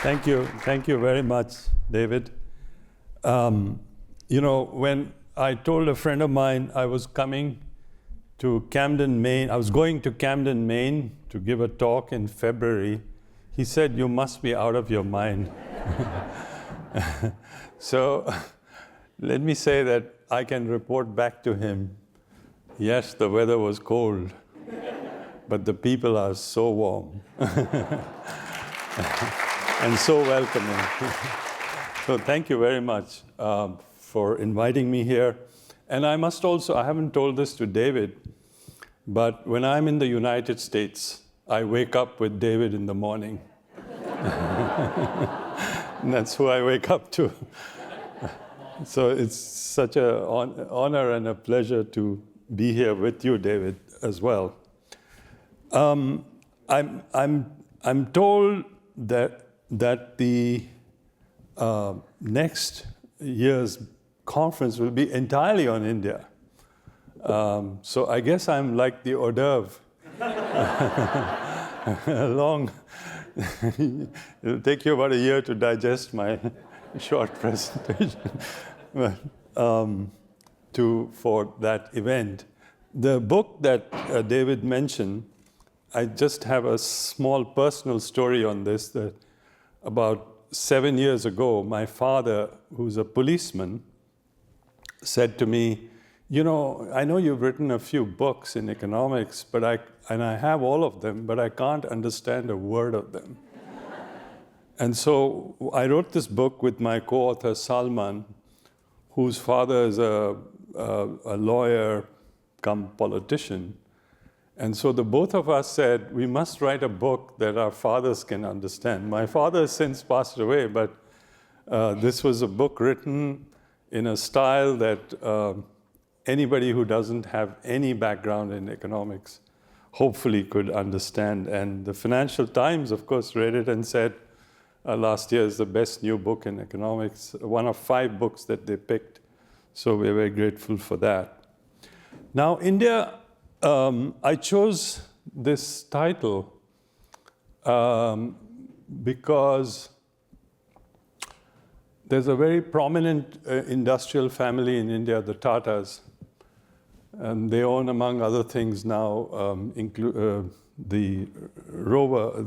Thank you very much, David. When I told a friend of mine I was coming to Camden, Maine, I was going to Camden, Maine to give a talk in February, he said, "You must be out of your mind." So let me say that I can report back to him, yes, the weather was cold, but the people are so warm and so welcoming. So thank you very much for inviting me here. And I must also, I haven't told this to David, but when I'm in the United States, I wake up with David in the morning. And that's who I wake up to. So it's such an honor and a pleasure to be here with you, David, as well. I'm told that the next year's conference will be entirely on India. So I guess I'm like the hors d'oeuvre. It'll take you about a year to digest my short presentation for that event. The book that David mentioned, I just have a small personal story on this, that about 7 years ago, my father, who's a policeman, said to me, "You know, I know you've written a few books in economics, but I have all of them, but I can't understand a word of them." And so I wrote this book with my co-author Salman, whose father is a lawyer come politician. And so the both of us said, we must write a book that our fathers can understand. My father has since passed away, but this was a book written in a style that anybody who doesn't have any background in economics hopefully could understand. And the Financial Times, of course, read it and said, last year is the best new book in economics, one of 5 books that they picked. So we're very grateful for that. Now, India, I chose this title because there's a very prominent industrial family in India, the Tatas. And they own, among other things now, the Rover,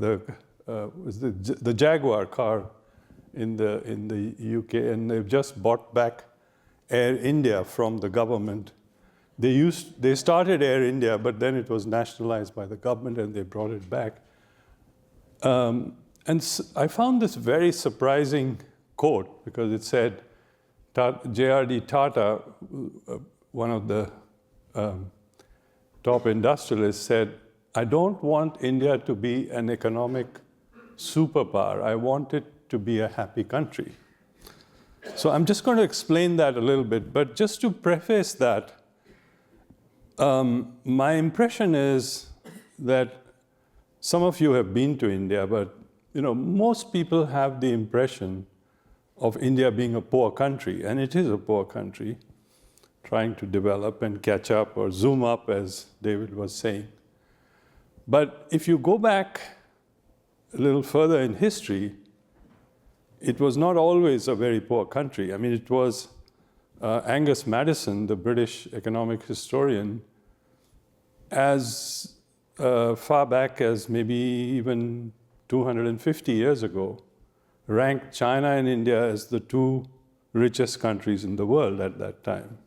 the Jaguar car in the UK, and they've just bought back Air India from the government. They started Air India, but then it was nationalized by the government, and they brought it back. And I found this very surprising quote, because it said, J.R.D. Tata, one of the top industrialists, said, "I don't want India to be an economic superpower. I want it to be a happy country." So I'm just going to explain that a little bit. But just to preface that, my impression is that some of you have been to India, but most people have the impression of India being a poor country, and it is a poor country, trying to develop and catch up or zoom up, as David was saying. But if you go back a little further in history, it was not always a very poor country. I mean, it was Angus Madison, the British economic historian, as far back as maybe even 250 years ago, ranked China and India as the 2 richest countries in the world at that time.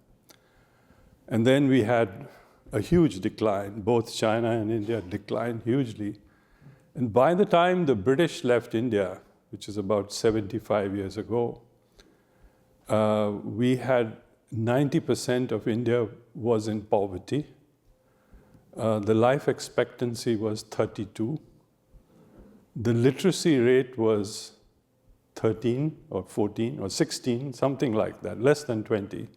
And then we had a huge decline. Both China and India declined hugely. And by the time the British left India, which is about 75 years ago, we had 90% of India was in poverty. The life expectancy was 32. The literacy rate was 13 or 14 or 16, something like that, less than 20.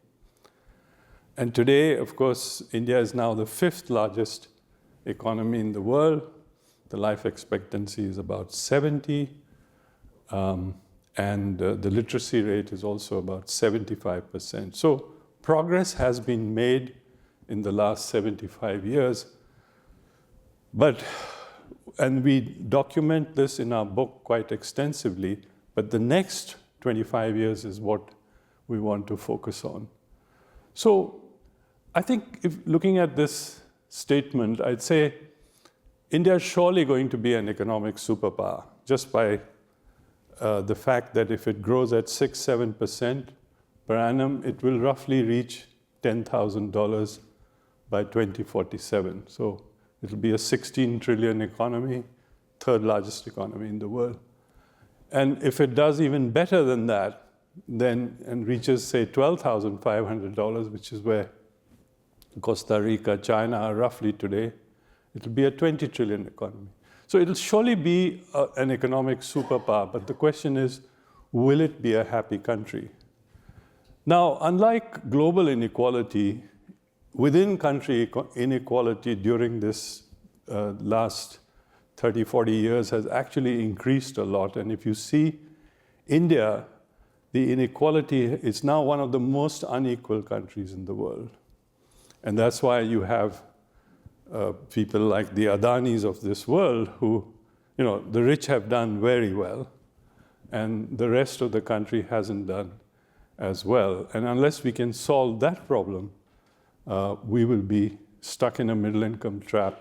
And today, of course, India is now the 5th largest economy in the world. The life expectancy is about 70. And the literacy rate is also about 75%. So progress has been made in the last 75 years. But And we document this in our book quite extensively, but the next 25 years is what we want to focus on. So I think if looking at this statement, I'd say India is surely going to be an economic superpower, just by the fact that if it grows at 6-7% per annum, it will roughly reach $10,000 by 2047. So it'll be a 16 trillion economy, third largest economy in the world. And if it does even better than that, then and reaches, say, $12,500, which is where Costa Rica, China are roughly today, it'll be a 20 trillion economy. So it'll surely be an economic superpower, but the question is, will it be a happy country? Now, unlike global inequality, within country inequality during this last 30, 40 years has actually increased a lot. And if you see India, the inequality is now one of the most unequal countries in the world. And that's why you have people like the Adanis of this world who, the rich have done very well, and the rest of the country hasn't done as well. And unless we can solve that problem, we will be stuck in a middle-income trap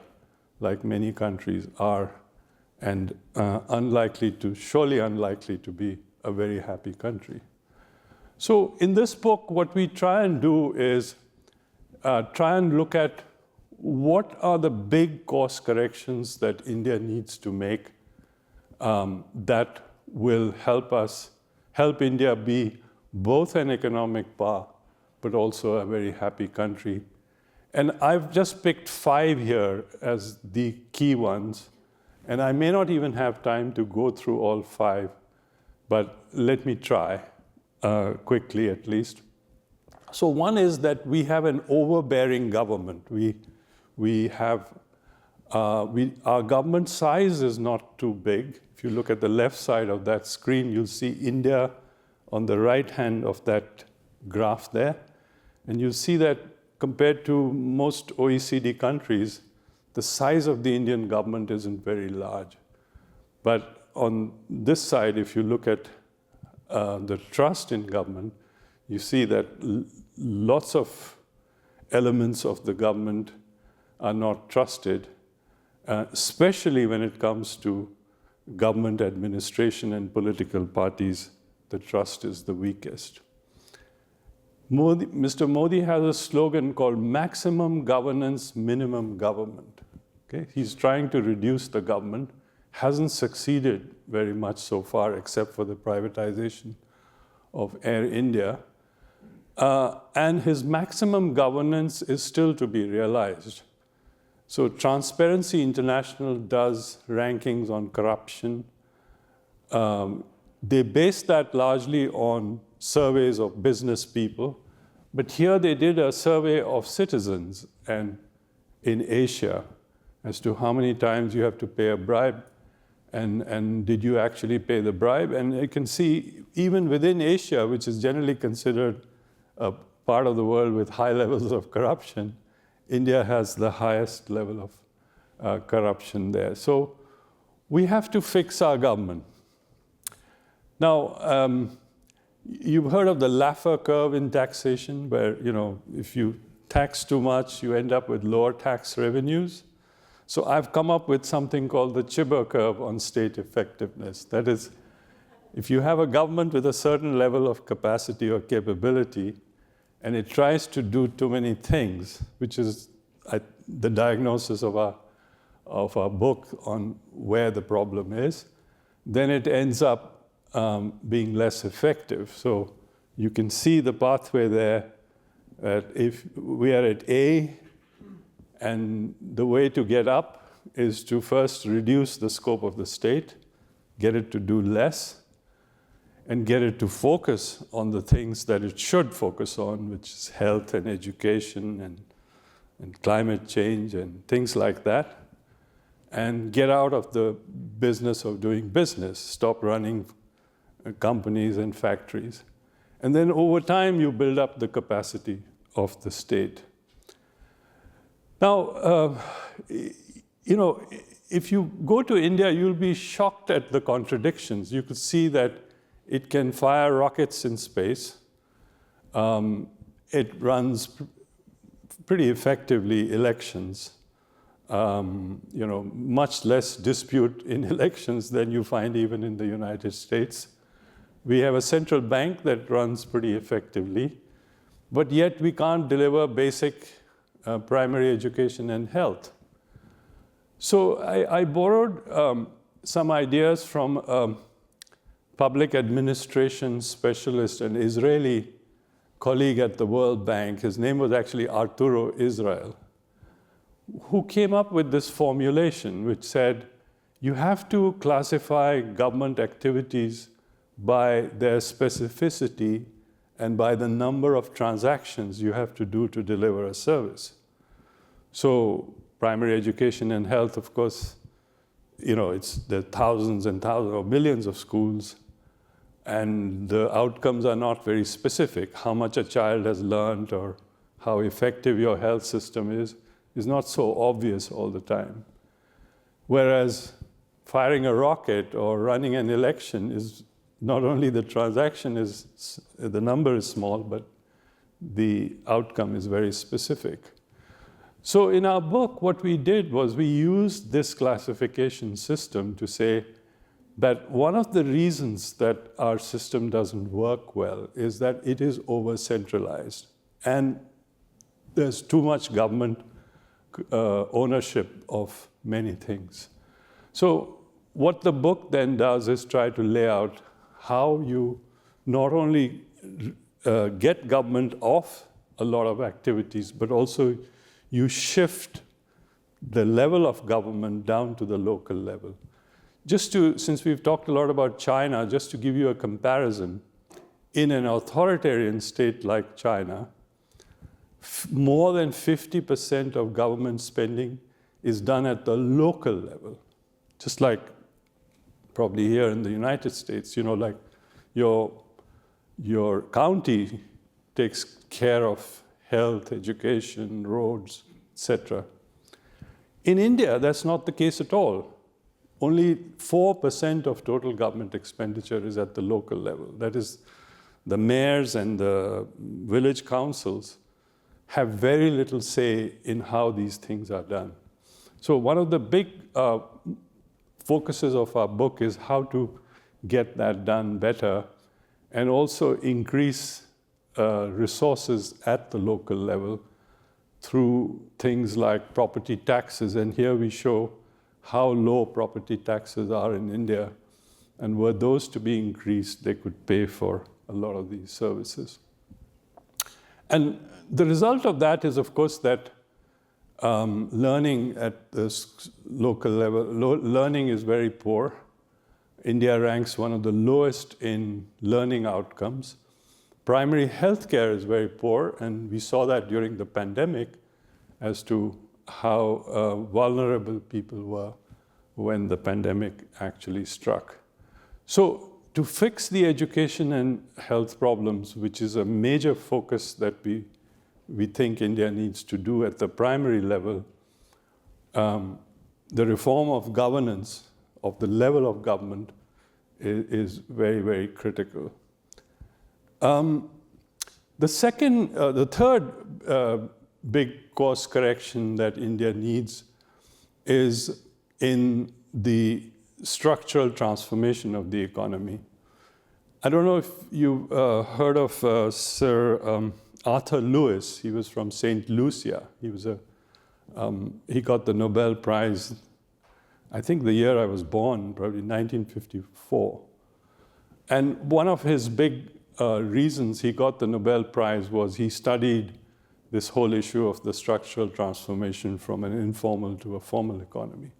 like many countries are, and surely unlikely to be a very happy country. So in this book, what we try and do is try and look at what are the big course corrections that India needs to make that will help India be both an economic power, but also a very happy country. And I've just picked 5 here as the key ones. And I may not even have time to go through all 5, but let me try quickly at least. So one is that we have an overbearing government. Our government size is not too big. If you look at the left side of that screen, you'll see India on the right hand of that graph there. And you'll see that compared to most OECD countries, the size of the Indian government isn't very large. But on this side, if you look at the trust in government, you see that lots of elements of the government are not trusted, especially when it comes to government administration and political parties. The trust is the weakest. Mr. Modi has a slogan called maximum governance, minimum government. Okay? He's trying to reduce the government, hasn't succeeded very much so far, except for the privatization of Air India. And his maximum governance is still to be realized. So Transparency International does rankings on corruption. They base that largely on surveys of business people. But here they did a survey of citizens and in Asia as to how many times you have to pay a bribe and did you actually pay the bribe. And you can see even within Asia, which is generally considered a part of the world with high levels of corruption, India has the highest level of corruption there. So we have to fix our government. Now, you've heard of the Laffer curve in taxation, where if you tax too much, you end up with lower tax revenues. So I've come up with something called the Chhibber curve on state effectiveness. That is, if you have a government with a certain level of capacity or capability, and it tries to do too many things, which is the diagnosis of our book on where the problem is, then it ends up being less effective. So you can see the pathway there, that if we are at A, and the way to get up is to first reduce the scope of the state, get it to do less, and get it to focus on the things that it should focus on, which is health and education and climate change and things like that, and get out of the business of doing business, stop running companies and factories. And then over time, you build up the capacity of the state. Now, if you go to India, you'll be shocked at the contradictions. You could see that it can fire rockets in space. It runs pretty effectively elections. Much less dispute in elections than you find even in the United States. We have a central bank that runs pretty effectively, but yet we can't deliver basic primary education and health. So I borrowed some ideas from a public administration specialist, an Israeli colleague at the World Bank. His name was actually Arturo Israel, who came up with this formulation which said, you have to classify government activities by their specificity and by the number of transactions you have to do to deliver a service. So primary education and health, of course, there are thousands and thousands or millions of schools, and the outcomes are not very specific. How much a child has learned or how effective your health system is not so obvious all the time. Whereas firing a rocket or running an election is not only the transaction the number is small, but the outcome is very specific. So in our book, what we did was we used this classification system to say that one of the reasons that our system doesn't work well is that it is over-centralized, and there's too much government ownership of many things. So what the book then does is try to lay out how you not only get government off a lot of activities, but also you shift the level of government down to the local level. Since we've talked a lot about China, just to give you a comparison, in an authoritarian state like China, more than 50% of government spending is done at the local level. Just like probably here in the United States, like your county takes care of health, education, roads, etc. In India, that's not the case at all. Only 4% of total government expenditure is at the local level. That is, the mayors and the village councils have very little say in how these things are done. So one of the big focuses of our book is how to get that done better and also increase resources at the local level through things like property taxes. And here we show how low property taxes are in India. And were those to be increased, they could pay for a lot of these services. And the result of that is, of course, that learning at the local level, learning is very poor. India ranks one of the lowest in learning outcomes. Primary healthcare is very poor, and we saw that during the pandemic as to how vulnerable people were when the pandemic actually struck. So to fix the education and health problems, which is a major focus that we think India needs to do at the primary level, the reform of governance, of the level of government, is very, very critical. The third big course correction that India needs is in the structural transformation of the economy. I don't know if you've heard of Sir Arthur Lewis. He was from St. Lucia. He got the Nobel Prize, I think the year I was born, probably 1954. And one of his big reasons he got the Nobel Prize was he studied this whole issue of the structural transformation from an informal to a formal economy.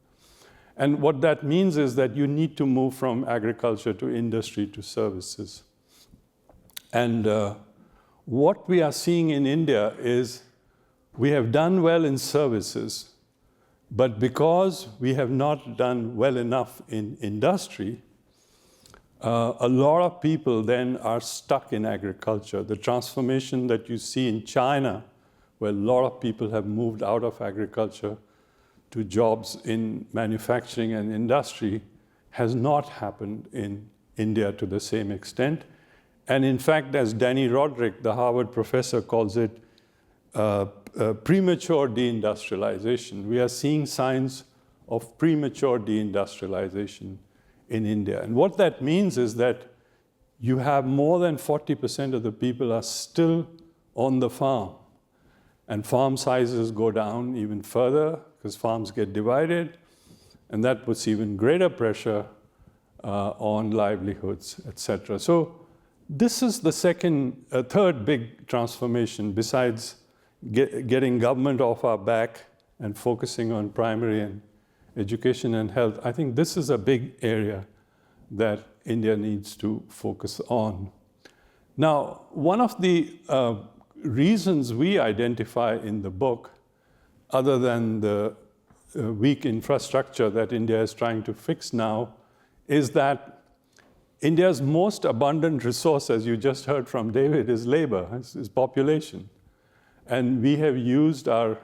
And what that means is that you need to move from agriculture to industry to services. And what we are seeing in India is we have done well in services, but because we have not done well enough in industry, a lot of people then are stuck in agriculture. The transformation that you see in China, where a lot of people have moved out of agriculture to jobs in manufacturing and industry has not happened in India to the same extent. And in fact, as Danny Roderick, the Harvard professor, calls it, premature deindustrialization. We are seeing signs of premature deindustrialization in India. And what that means is that you have more than 40% of the people are still on the farm. And farm sizes go down even further because farms get divided. And that puts even greater pressure on livelihoods, etc. So this is the third big transformation besides getting government off our back and focusing on primary and education and health. I think this is a big area that India needs to focus on. Now, one of the reasons we identify in the book, other than the weak infrastructure that India is trying to fix now, is that India's most abundant resource, as you just heard from David, is labor, is population. And we have used our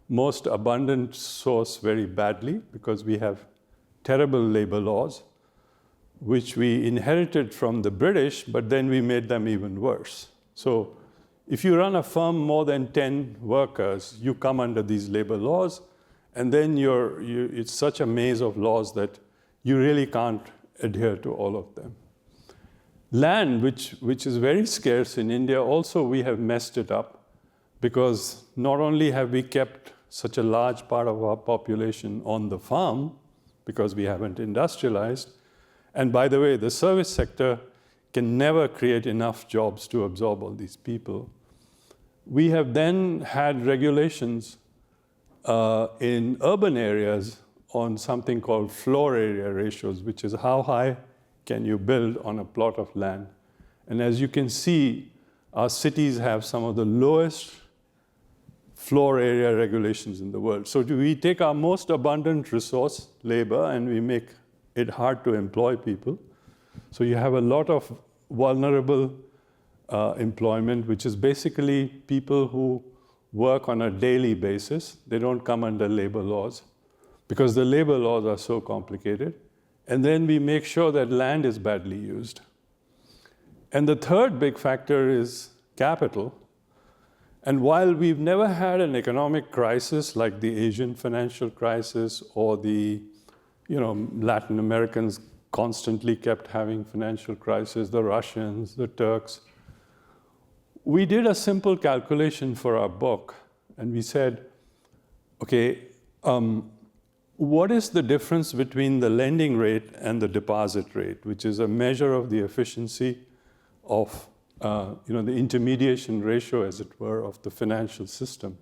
most abundant source very badly because we have terrible labor laws, which we inherited from the British, but then we made them even worse. So if you run a firm more than 10 workers, you come under these labor laws, and then it's such a maze of laws that you really can't adhere to all of them. Land, which is very scarce in India, also we have messed it up because not only have we kept such a large part of our population on the farm because we haven't industrialized, and by the way, the service sector can never create enough jobs to absorb all these people. We have then had regulations in urban areas on something called floor area ratios, which is how high can you build on a plot of land. And as you can see, our cities have some of the lowest floor area regulations in the world. So we take our most abundant resource, labor, and we make it hard to employ people. So you have a lot of vulnerable employment, which is basically people who work on a daily basis. They don't come under labor laws because the labor laws are so complicated. And then we make sure that land is badly used. And the third big factor is capital. And while we've never had an economic crisis like the Asian financial crisis or the, Latin Americans constantly kept having financial crises, the Russians, the Turks, we did a simple calculation for our book, and we said, okay, what is the difference between the lending rate and the deposit rate, which is a measure of the efficiency of the intermediation ratio, as it were, of the financial system.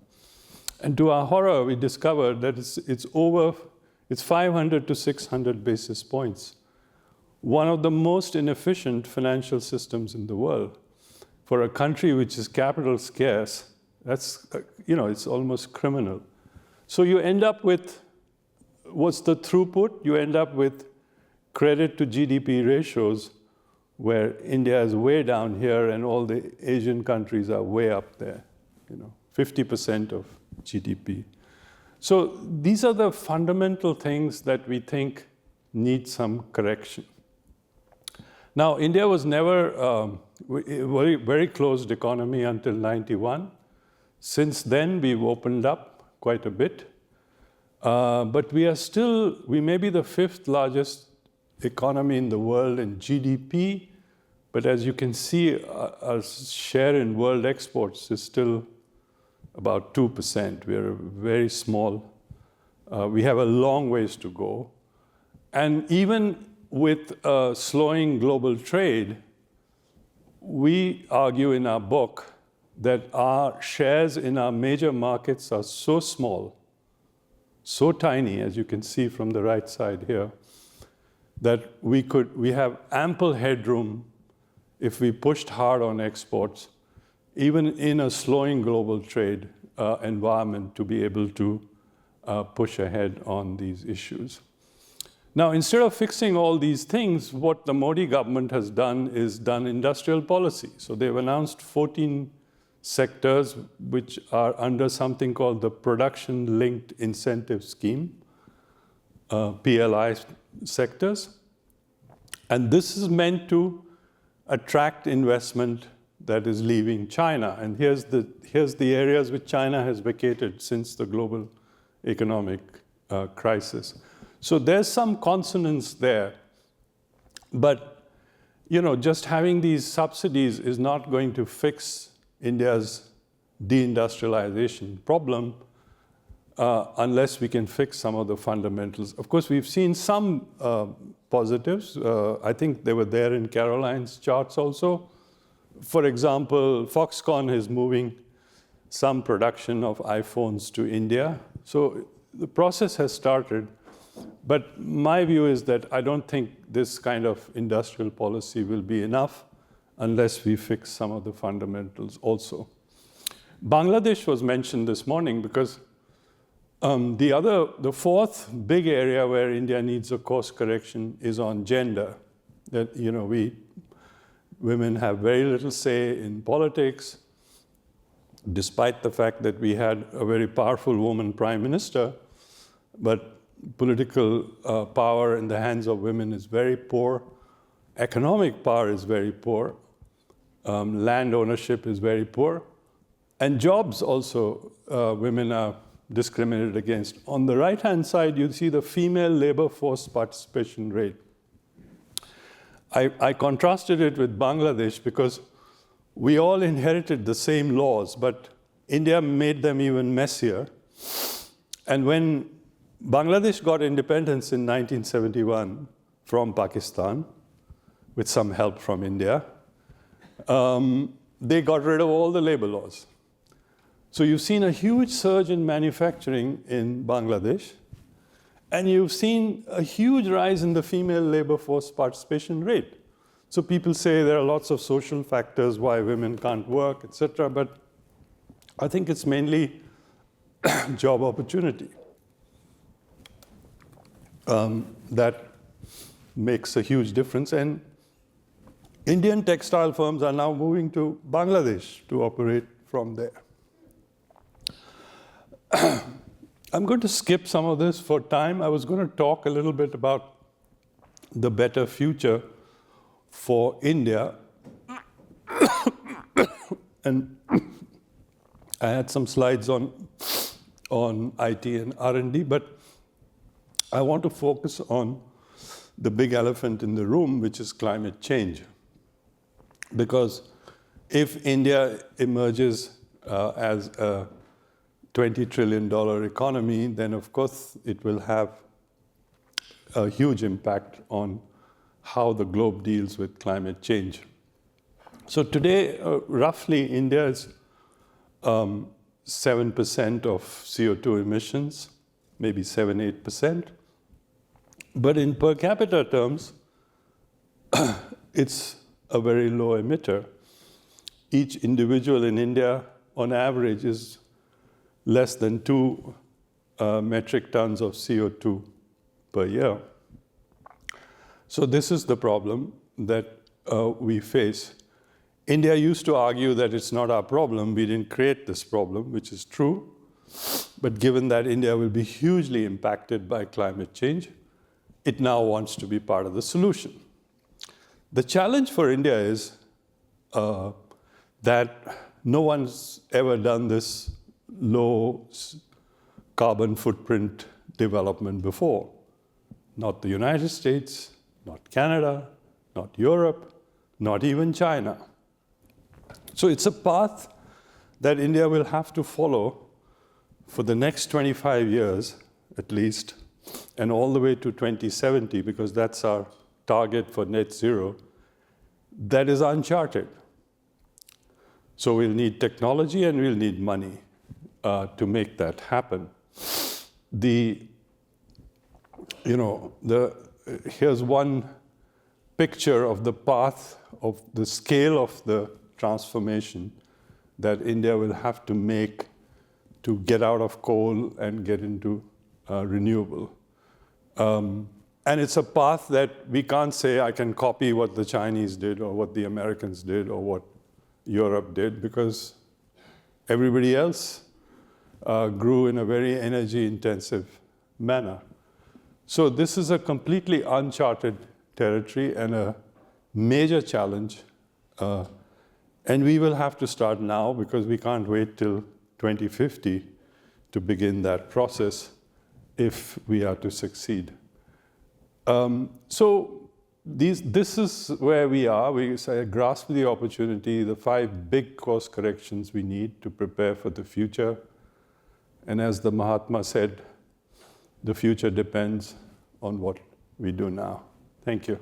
And to our horror, we discovered that it's 500 to 600 basis points. One of the most inefficient financial systems in the world. For a country which is capital scarce, that's, it's almost criminal. So you end up with, what's the throughput? You end up with credit to GDP ratios where India is way down here and all the Asian countries are way up there, 50% of GDP. So these are the fundamental things that we think need some correction. Now, India was never a very, very closed economy until 91. Since then, we've opened up quite a bit. But we may be the fifth largest economy in the world in GDP, but as you can see, our share in world exports is still about 2%. We are very small. We have a long ways to go. And even with slowing global trade, we argue in our book that our shares in our major markets are so small, so tiny, as you can see from the right side here, that we have ample headroom if we pushed hard on exports, even in a slowing global trade environment, to be able to push ahead on these issues. Now, instead of fixing all these things, what the Modi government has done is done industrial policy. So they've announced 14 sectors which are under something called the Production Linked Incentive Scheme, PLI sectors. And this is meant to attract investment that is leaving China. And here's the areas which China has vacated since the global economic crisis. So there's some consonance there. But just having these subsidies is not going to fix India's deindustrialization problem unless we can fix some of the fundamentals. Of course, we've seen some positives. I think they were there in Caroline's charts also. For example, Foxconn is moving some production of iPhones to India. So the process has started. But my view is that I don't think this kind of industrial policy will be enough unless we fix some of the fundamentals also. Bangladesh was mentioned this morning because the fourth big area where India needs a course correction is on gender. That, women have very little say in politics, despite the fact that we had a very powerful woman prime minister, but political power in the hands of women is very poor. Economic power is very poor. Land ownership is very poor. And jobs also, women are discriminated against. On the right-hand side, you see the female labor force participation rate. I contrasted it with Bangladesh because we all inherited the same laws, but India made them even messier. And when Bangladesh got independence in 1971 from Pakistan, with some help from India, they got rid of all the labor laws. So you've seen a huge surge in manufacturing in Bangladesh, and you've seen a huge rise in the female labor force participation rate. So people say there are lots of social factors why women can't work, etc., but I think it's mainly job opportunity. That makes a huge difference. And Indian textile firms are now moving to Bangladesh to operate from there. I'm going to skip some of this for time. I was going to talk a little bit about the better future for India. And I had some slides on IT and R&D, but I want to focus on the big elephant in the room, which is climate change. Because if India emerges as a $20 trillion economy, then of course it will have a huge impact on how the globe deals with climate change. So today, roughly, India is 7% of CO2 emissions, maybe 7-8%. But in per capita terms, it's a very low emitter. Each individual in India, on average, is less than 2 metric tons of CO2 per year. So this is the problem that we face. India used to argue that it's not our problem, we didn't create this problem, which is true. But given that India will be hugely impacted by climate change, it now wants to be part of the solution. The challenge for India is that no one's ever done this low carbon footprint development before. Not the United States, not Canada, not Europe, not even China. So it's a path that India will have to follow for the next 25 years at least, and all the way to 2070, because that's our target for net zero, that is uncharted. So we'll need technology and we'll need money to make that happen. Here's one picture of the path of the scale of the transformation that India will have to make to get out of coal and get into renewable. And it's a path that we can't say I can copy what the Chinese did or what the Americans did or what Europe did, because everybody else grew in a very energy-intensive manner. So this is a completely uncharted territory and a major challenge. And we will have to start now because we can't wait till 2050 to begin that process if we are to succeed. So this is where we are. We say, grasp the opportunity, the 5 big course corrections we need to prepare for the future. And as the Mahatma said, the future depends on what we do now. Thank you.